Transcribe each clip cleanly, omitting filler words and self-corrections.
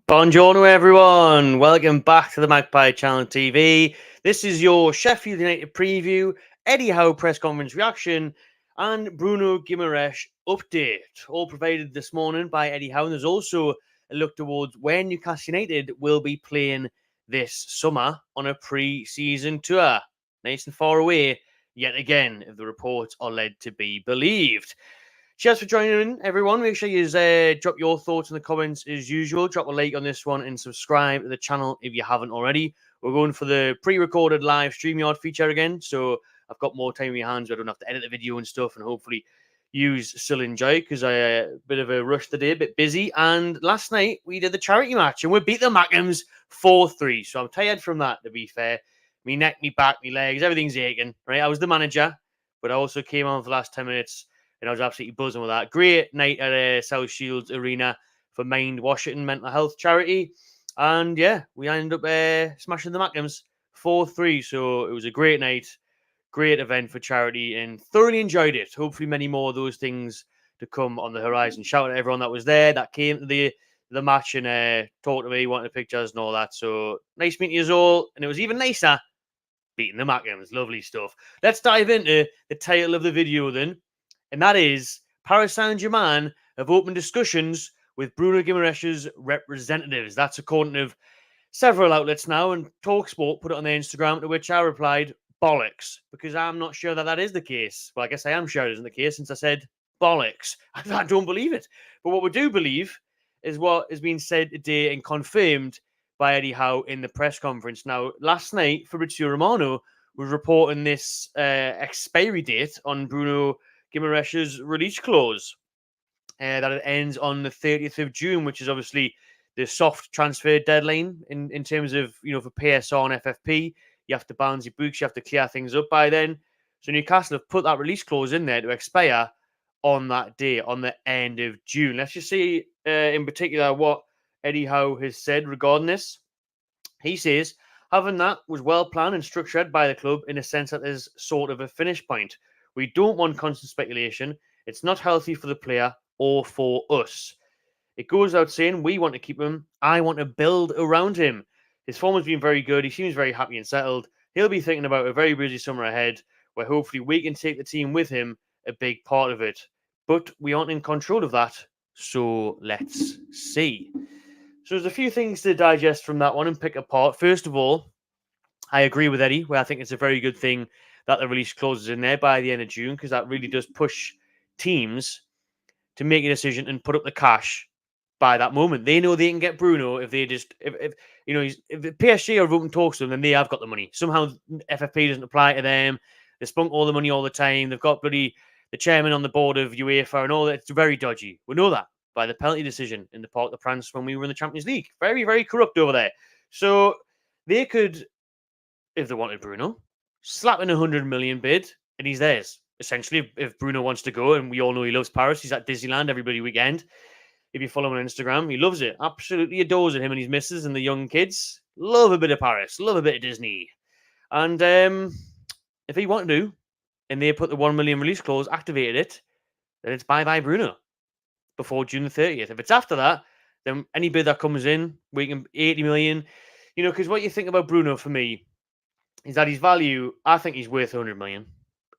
Buongiorno, everyone. Welcome back to the Magpie Channel TV. This is your Sheffield United preview, Eddie Howe press conference reaction, and Bruno Guimaraes update. All provided this morning by Eddie Howe. And there's also a look towards where Newcastle United will be playing this summer on a pre-season tour. Nice and far away, yet again, if the reports are led to be believed. Cheers for joining in, everyone. Make sure you drop your thoughts in the comments as usual. Drop a like on this one and subscribe to the channel if you haven't already. We're going for the pre-recorded live StreamYard feature again, so I've got more time in my hands. I don't have to edit the video and stuff, and hopefully you still enjoy because I a bit of a rush today, a bit busy. And last night we did the charity match and we beat the Mackhams 4-3. So I'm tired from that, to be fair. Me neck, me back, me legs, everything's aching. Right, I was the manager, but I also came on for the last 10 minutes. And I was absolutely buzzing with that. Great night at South Shields Arena for Mind Washington Mental Health Charity. And yeah, we ended up smashing the Mackhams 4-3. So it was a great night, great event for charity, and thoroughly enjoyed it. Hopefully many more of those things to come on the horizon. Shout out to everyone that was there, that came to the match and talked to me, wanted pictures and all that. So nice meeting you all. And it was even nicer beating the Mackhams. Lovely stuff. Let's dive into the title of the video then. And that is, Paris Saint-Germain have opened discussions with Bruno Guimaraes' representatives. That's according to several outlets now, and TalkSport put it on their Instagram, to which I replied, bollocks, because I'm not sure that that is the case. Well, I guess I am sure it isn't the case since I said bollocks. I don't believe it. But what we do believe is what has been said today and confirmed by Eddie Howe in the press conference. Now, last night, Fabrizio Romano was reporting this expiry date on Bruno Guimaraes' release clause that it ends on the 30th of June, which is obviously the soft transfer deadline in terms of, for PSR and FFP. You have to balance your books, you have to clear things up by then. So Newcastle have put that release clause in there to expire on that day, on the end of June. Let's just see in particular what Eddie Howe has said regarding this. He says, having that was well planned and structured by the club in a sense that there's sort of a finish point. We don't want constant speculation. It's not healthy for the player or for us. It goes out saying we want to keep him. I want to build around him. His form has been very good. He seems very happy and settled. He'll be thinking about a very busy summer ahead where hopefully we can take the team with him, a big part of it. But we aren't in control of that. So let's see. So there's a few things to digest from that one and pick apart. First of all, I agree with Eddie, where I think it's a very good thing that the release clauses in there by the end of June, because that really does push teams to make a decision and put up the cash by that moment. They know they can get Bruno if they just if the PSG are open talks to them, then they have got the money. Somehow FFP doesn't apply to them. They spunk all the money all the time. They've got the chairman on the board of UEFA and all that. It's very dodgy. We know that by the penalty decision in the Parc des Princes when we were in the Champions League. Very, very corrupt over there. So they could, if they wanted Bruno, slap in 100 million bid, and he's theirs. Essentially, if Bruno wants to go, and we all know he loves Paris, he's at Disneyland every weekend. If you follow him on Instagram, he loves it. Absolutely adores it. Him and his missus and the young kids love a bit of Paris, love a bit of Disney. And if he wanted to, and they put the 1 million release clause, activated it, then it's bye-bye Bruno before June the 30th. If it's after that, then any bid that comes in, we can 80 million. Because what you think about Bruno for me is that his value, I think he's worth 100 million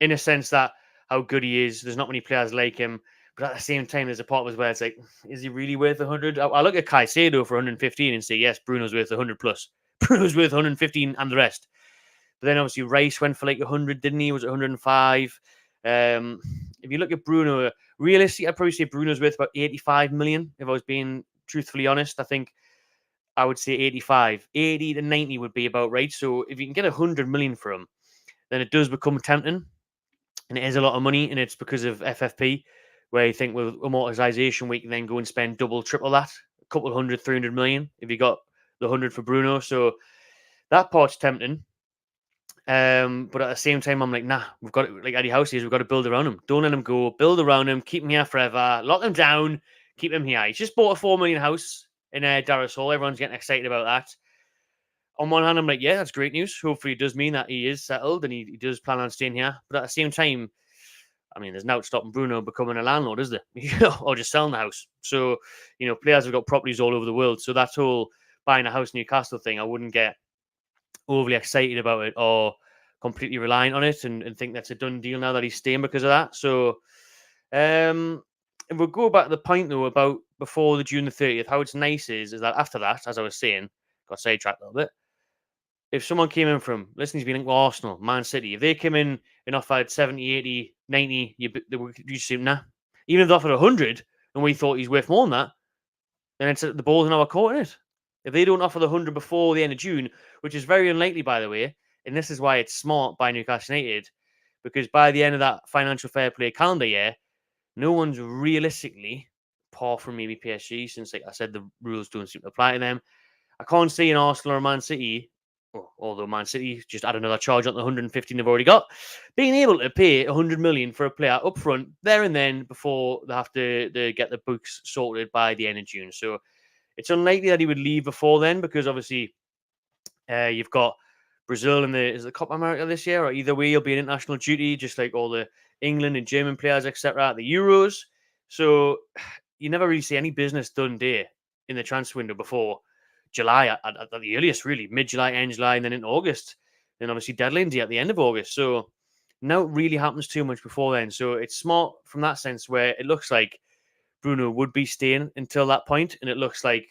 in a sense that how good he is. There's not many players like him, but at the same time, there's a part of us where it's like, is he really worth 100? I look at Caicedo for 115 and say, yes, Bruno's worth 100 plus. Bruno's worth 115 and the rest. But then obviously Rice went for like 100, didn't he? Was it 105? If you look at Bruno, realistically, I'd probably say Bruno's worth about 85 million. If I was being truthfully honest, I think I would say 85. 80 to 90 would be about right. So if you can get 100 million for him, then it does become tempting. And it is a lot of money, and it's because of FFP, where you think with amortization, we can then go and spend double, triple that, a couple 100, 300 million if you got the 100 for Bruno. So that part's tempting. But at the same time, I'm like, nah, we've got to, like Eddie Howe says, we've got to build around him. Don't let him go. Build around him. Keep him here forever. Lock him down. Keep him here. He's just bought a 4 million house in Darras Hall. Everyone's getting excited about that. On one hand, I'm like, yeah, that's great news. Hopefully it does mean that he is settled and he does plan on staying here. But at the same time, I mean, there's no stopping Bruno becoming a landlord, is there? Or just selling the house. So, players have got properties all over the world. So that whole buying a house in Newcastle thing, I wouldn't get overly excited about it or completely reliant on it and think that's a done deal now that he's staying because of that. So, if we go back to the point though about before the June the 30th, how it's nice is that after that, as I was saying, got sidetracked a little bit. If someone came in from, listen, he's been linked with Arsenal, Man City, if they came in and offered 70, 80, 90, you see, nah. Even if they offered 100 and we thought he's worth more than that, then it's the ball's in our court, isn't it? If they don't offer the 100 before the end of June, which is very unlikely, by the way, and this is why it's smart by Newcastle United, because by the end of that financial fair play calendar year, no one's realistically, apart from maybe PSG, since, like I said, the rules don't seem to apply to them. I can't see an Arsenal or Man City, although Man City just add another charge on the 115 they've already got, being able to pay 100 million for a player up front there and then before they have to get the books sorted by the end of June. So it's unlikely that he would leave before then because obviously you've got Brazil in the Copa America this year, or either way, he'll be in international duty, just like all the England and German players, etc. at the Euros. So you never really see any business done there in the transfer window before July at the earliest, really, mid-July, end July, and then in August. And obviously deadline day at the end of August. So now it really happens too much before then. So it's smart from that sense where it looks like Bruno would be staying until that point, and it looks like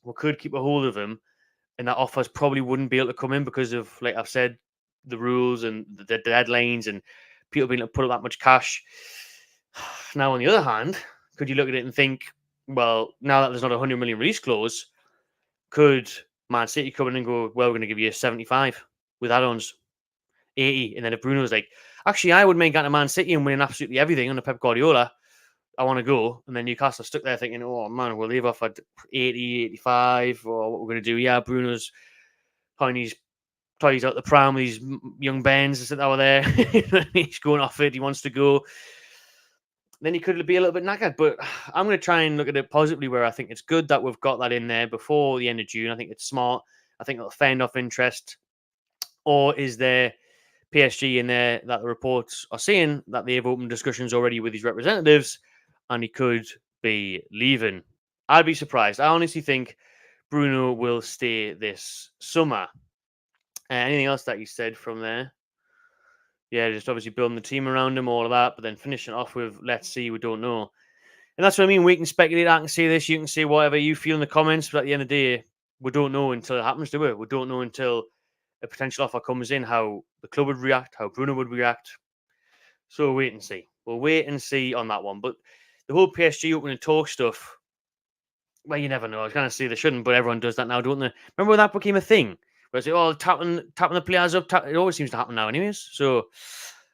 we could keep a hold of him, and that offers probably wouldn't be able to come in because of, like I've said, the rules and the deadlines and people being able to put up that much cash. Now, on the other hand, could you look at it and think, well, now that there's not a 100 million release clause, could Man City come in and go, well, we're going to give you 75 with add-ons, 80, and then if Bruno's like, actually, I would make that to Man City and winning absolutely everything under Pep Guardiola, I want to go. And then Newcastle stuck there thinking, oh, man, we'll leave off at 80, 85, or what we're going to do. Yeah, Bruno's playing his toys out the pram with these young Bens that were there. He's going off it. He wants to go. Then he could be a little bit knackered. But I'm going to try and look at it positively where I think it's good that we've got that in there before the end of June. I think it's smart. I think it'll fend off interest. Or is there PSG in there that the reports are saying that they've opened discussions already with his representatives and he could be leaving? I'd be surprised. I honestly think Bruno will stay this summer. Anything else that you said from there? Yeah, just obviously building the team around him, all of that, but then finishing off with, let's see, we don't know. And that's what I mean. We can speculate. I can say this. You can say whatever you feel in the comments, but at the end of the day, we don't know until it happens, do we? We don't know until a potential offer comes in, how the club would react, how Bruno would react. So we'll wait and see. We'll wait and see on that one. But the whole PSG opening talk stuff, well, you never know. I was going to say they shouldn't, but everyone does that now, don't they? Remember when that became a thing? Where it's like, oh, tapping the players up. It always seems to happen now anyways. So,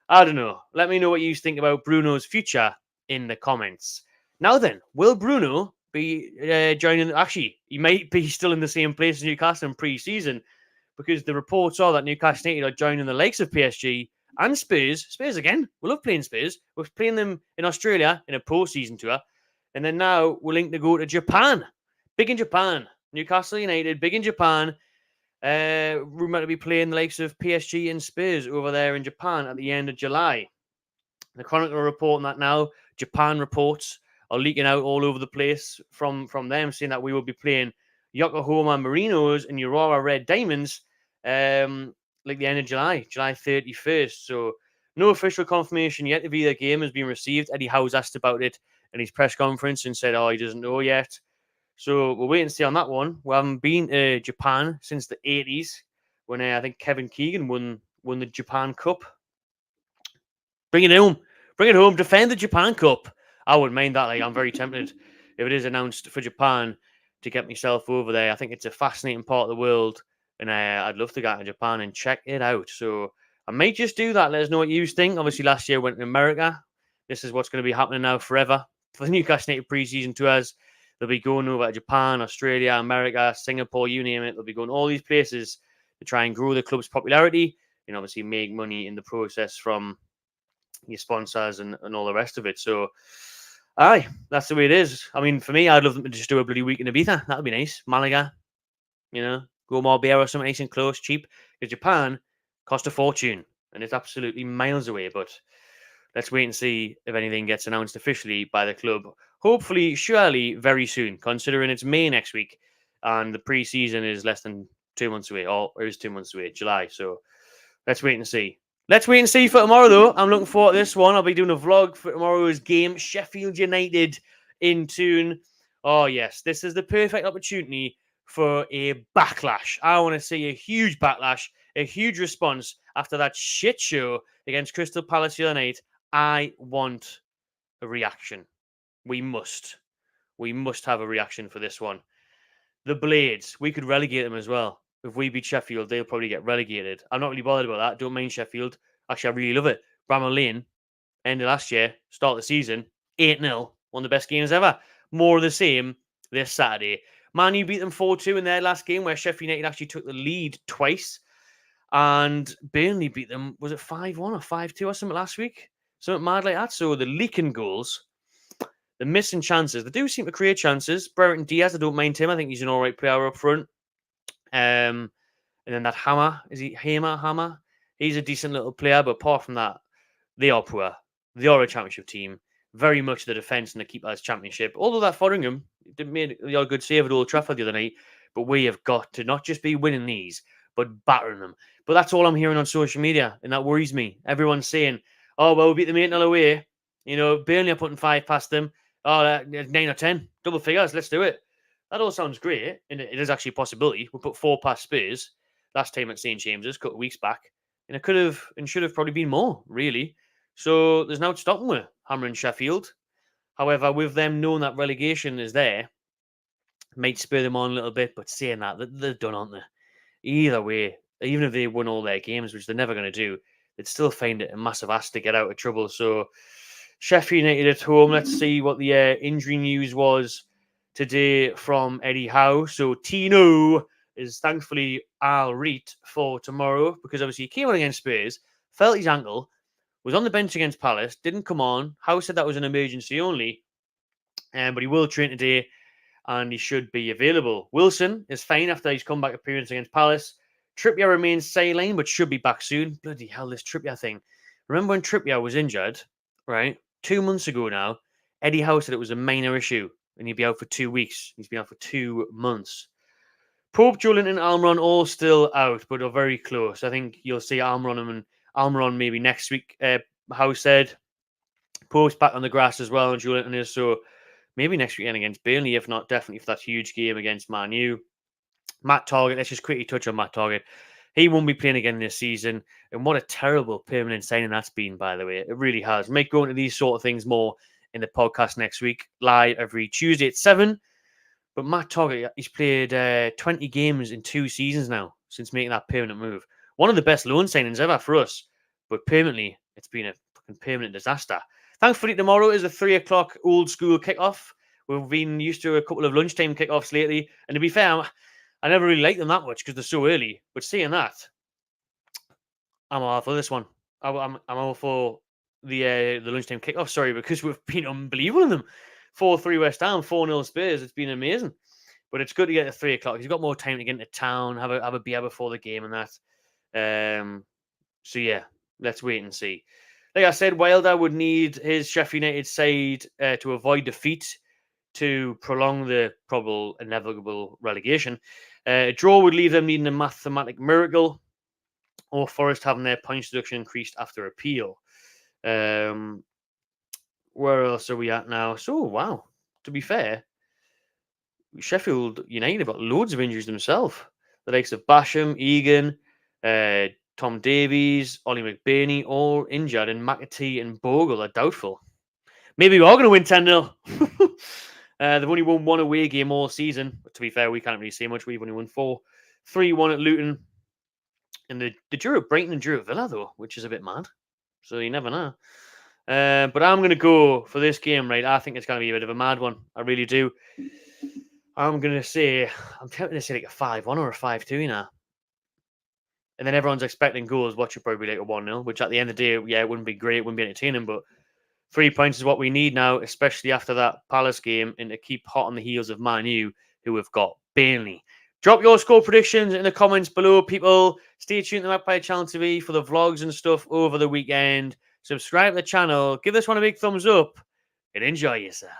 I don't know. Let me know what you think about Bruno's future in the comments. Now then, will Bruno be joining? Actually, he might be still in the same place as Newcastle in pre-season, because the reports are that Newcastle United are joining the likes of PSG and Spurs. Spurs again. We love playing Spurs. We're playing them in Australia in a post-season tour. And then now we're linked to go to Japan. Big in Japan. Newcastle United, big in Japan. Rumored to be playing the likes of PSG and Spurs over there in Japan at the end of July. The Chronicle are reporting that now. Japan reports are leaking out all over the place from them, saying that we will be playing Yokohama Marinos and Urawa Red Diamonds like the end of July 31st. So no official confirmation yet if either game has been received. Eddie Howe's asked about it in his press conference and said, oh, he doesn't know yet. So we'll wait and see on that one. We haven't been to Japan since the 80s when I think Kevin Keegan won the Japan Cup. Bring it home. Bring it home. Defend the Japan Cup. I wouldn't mind that. Like, I'm very tempted if it is announced for Japan to get myself over there. I think it's a fascinating part of the world, and I'd love to get to Japan and check it out. So I may just do that. Let us know what you think. Obviously, last year I went to America. This is what's going to be happening now forever for the Newcastle United pre-season tours. They'll be going over to Japan, Australia, America, Singapore, you name it. They'll be going all these places to try and grow the club's popularity and obviously make money in the process from your sponsors and all the rest of it. So, aye, that's the way it is. I mean, for me, I'd love them to just do a bloody week in Ibiza. That would be nice. Malaga, go Marbella or something nice and close, cheap. Because Japan cost a fortune and it's absolutely miles away. But let's wait and see if anything gets announced officially by the club. Hopefully, surely, very soon, considering it's May next week and the pre-season is less than 2 months away, or it is 2 months away, July. So let's wait and see. Let's wait and see for tomorrow, though. I'm looking forward to this one. I'll be doing a vlog for tomorrow's game, Sheffield United in tune. Oh, yes, this is the perfect opportunity for a backlash. I want to see a huge backlash, a huge response after that shit show against Crystal Palace the other night. I want a reaction. We must. We must have a reaction for this one. The Blades, we could relegate them as well. If we beat Sheffield, they'll probably get relegated. I'm not really bothered about that. Don't mind Sheffield. Actually, I really love it. Bramall Lane, end of last year, start of the season, 8-0. One of the best games ever. More of the same this Saturday. Man U beat them 4-2 in their last game, where Sheffield United actually took the lead twice. And Burnley beat them, was it 5-1 or 5-2 or something last week? Something mad like that. So the leaking goals, the missing chances. They do seem to create chances. Brereton Diaz, I don't mind him. I think he's an all right player up front. And then that Hammer, is he Hammer? He's a decent little player, but apart from that, they are poor. They are a championship team. Very much the defence and the keeper's championship. Although that Fotheringham made a good save at Old Trafford the other night, but we have got to not just be winning these, but battering them. But that's all I'm hearing on social media, and that worries me. Everyone's saying, oh, well, we beat them 8-0 away. You know, Burnley are putting 5 past them. Oh, 9 or 10. Double figures. Let's do it. That all sounds great, and it is actually a possibility. We put 4 past Spurs last time at St. James's, a couple of weeks back, and it could have and should have probably been more, really. So there's no stopping with hammering Sheffield. However, with them knowing that relegation is there, might spur them on a little bit, but saying that, they're done, aren't they? Either way, even if they won all their games, which they're never going to do, they'd still find it a massive ass to get out of trouble. So Sheffield United at home. Let's see what the injury news was today from Eddie Howe. So Tino is thankfully all right for tomorrow because obviously he came on against Spurs, felt his ankle, was on the bench against Palace, didn't come on. Howe said that was an emergency only, but he will train today and he should be available. Wilson is fine after his comeback appearance against Palace. Trippier remains sidelined, but should be back soon. Bloody hell, this Trippier thing. Remember when Trippier was injured, right? 2 months ago now, Eddie Howe said it was a minor issue and he'd be out for 2 weeks. He's been out for 2 months. Pope, Jolinton, and Almiron all still out, but are very close. I think you'll see Almiron maybe next week. Howe said Pope's back on the grass as well, and Jolinton is, so maybe next weekend against Burnley, if not definitely for that huge game against Man U. Matt Targett, let's just quickly touch on Matt Targett. He won't be playing again this season, and what a terrible permanent signing that's been, by the way. It really has. Might go into these sort of things more in the podcast next week, live every Tuesday at 7. But Matt Targett, he's played 20 games in 2 seasons now since making that permanent move. One of the best loan signings ever for us, but permanently, it's been a fucking permanent disaster. Thankfully, tomorrow is a 3 o'clock old school kickoff. We've been used to a couple of lunchtime kickoffs lately, and to be fair, I never really like them that much because they're so early. But seeing that, I'm all for this one. I'm all for the lunchtime kickoff. Sorry, because we've been unbelievable in them. 4-3 West Ham, 4-0 Spurs. It's been amazing. But it's good to get at 3 o'clock. You've got more time to get into town, have a beer before the game and that. So yeah, let's wait and see. Like I said, Wilder would need his Sheffield United side to avoid defeat to prolong the probable inevitable relegation. A draw would leave them needing a mathematic miracle, or Forest having their points deduction increased after appeal. Where else are we at now? So, wow, to be fair, Sheffield United have got loads of injuries themselves. The likes of Basham, Egan, Tom Davies, Ollie McBurney, all injured, and McAtee and Bogle are doubtful. Maybe we are going to win 10-0. They've only won 1 away game all season. But to be fair, we can't really say much. We've only won 4. 3-1 at Luton. And the drew at Brighton and drew at Villa, though, which is a bit mad. So you never know. But I'm going to go for this game, right? I think it's going to be a bit of a mad one. I really do. I'm tempted to say like a 5-1 or a 5-2 now. And then everyone's expecting goals. Watch it probably like a 1-0, which at the end of the day, yeah, it wouldn't be great. It wouldn't be entertaining, but 3 points is what we need now, especially after that Palace game, and to keep hot on the heels of Man U, who have got Burnley. Drop your score predictions in the comments below, people. Stay tuned to Magpie Channel TV for the vlogs and stuff over the weekend. subscribe to the channel, give this one a big thumbs up, and enjoy yourself.